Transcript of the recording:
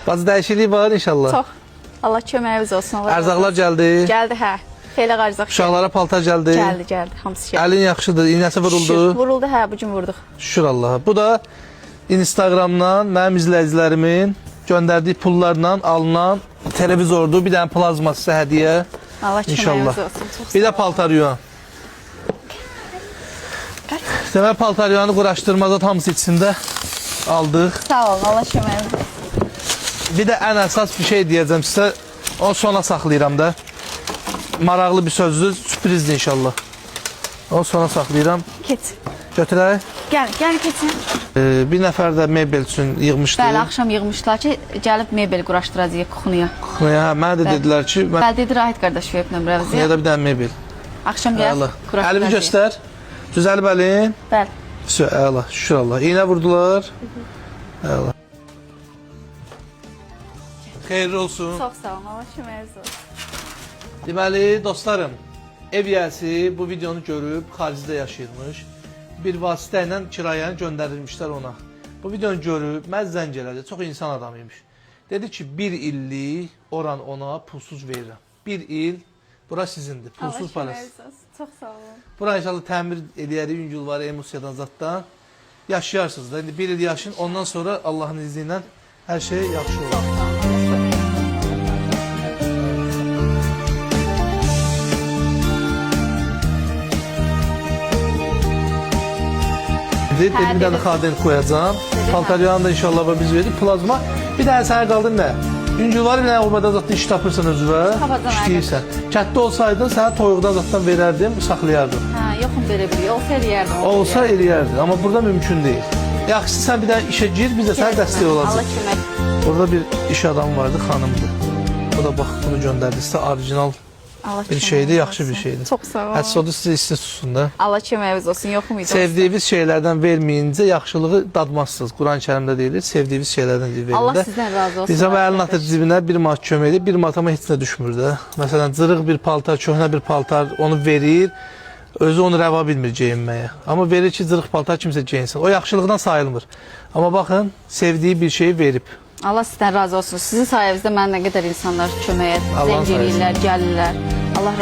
Bazı dəyişiklik var inşallah. Çox. Allah köməyiniz olsun. Allah Ərzaqlar gəldi. Gəldi, hə. Xeyli ərzaq. Uşaqlara paltar gəldi. Gəldi. Hamısı gəldi. Əlin yaxşıdır, iynəsi vuruldu. Şükür, vuruldu, hə, bu gün vurduq. Şükür Allaha. Bu da Instagramdan mənim izləyicilərimin göndərdiyi pullarla alınan televizordur. Bir dənə plazma sizə hədiyyə. Allah İnşallah. köməyiniz olsun. Çox Bir də paltar yuyan. Demək paltar yuyanı quraşdırmada hamısı içində aldıq. sağ olun, Allah köməyiniz olsun. Bir də ən əsas bir şey deyəcəm sizə. Onu sona saxlayıram da. Maraqlı bir sözdür, sürprizdir inşallah. Onu sona saxlayıram. Keç. Götürək. Gəl keçin. Bir nəfər də mebel üçün yığmışdı. Bəli, axşam yığmışdılar ki, gəlib mebel quraşdıracağıq kuxunuya. Hə, mənə də dedilər ki, mən Bəli, dedi Rahid qardaş verib nömrənizi. ya da bir dənə mebel. Axşam gəl, Əla. quraşdıracağıq. Əlimi göstər. Düzəlib əlin. Bəli. Əla, şükür Allah. İynə vurdular. Əla. Xeyirli olsun. Çox sağ olun, Allah köməyiniz olsun. Deməli, dostlarım, ev yiyəsi bu videonu görüb xaricdə yaşayırmış. Bir vasitə ilə kirayəni göndərilmişlər ona. Bu videonu görüb, mən zəng elədi, çox insan adamıymış. Dedi ki, 1 illik oran ona pulsuz verirəm. 1 il, bura sizindir, pulsuz parası. Allah köməyiniz olsun, çox sağ olun. Bura inşallah təmir eləyərik, yüngülvarı, emosiyadan, zatdan. Yaşayarsınız da, indi 1 il yaşayın, ondan sonra Allahın izni ilə hər şey yaxşı olur. Bir dənə xaden qoyacağım. Paltaryanı da inşallah biz verdik. Plazma. Bir dənə sənə qaldı nə? Yüngülvarı bir dənə obada zatda iş tapırsan özünə. İşləyirsən. Kətdə olsaydın sənə toyuqdan zatdan verərdim, saxlayardım. Hə, yoxum belə bir. Olsa eləyərdim. Olsa eləyərdi. Amma burada mümkün deyil. Yaxşısı sən bir dənə işə gir, biz də sənə dəstək olacaq. Allah kömək. Burada bir iş adamı vardı, xanımdır. O da bax bunu göndərdi sizə orijinal bir şeydir, yaxşı bir şeydir. Çox sağ olun. Hətta o da sizə isti tutsun da. Allah köməyiniz olsun, yoxum idi. Sevdiyiniz şeylərdən verməyincə yaxşılığı dadmazsınız. Quran-Kərimdə deyilir, sevdiyiniz şeylərdən verin də. Allah sizdən razı olsun. Bizə əlin atır cibinə 1 manat kömək edir, 1 manat amma heç nə düşmür də. Məsələn, cırıq bir paltar, köhnə bir paltar onu verir, özü onu rəva bilmir geyinməyə. Amma verir ki, cırıq paltar kimsə geyinsin. O yaxşılıqdan sayılmır. Amma baxın, sevdiyi bir şeyi verib. Allah sizdən razı olsun. Sizin sayənizdə mən nə qədər insanlar köməyə zəng eləyirlər, gəlirlər. Allah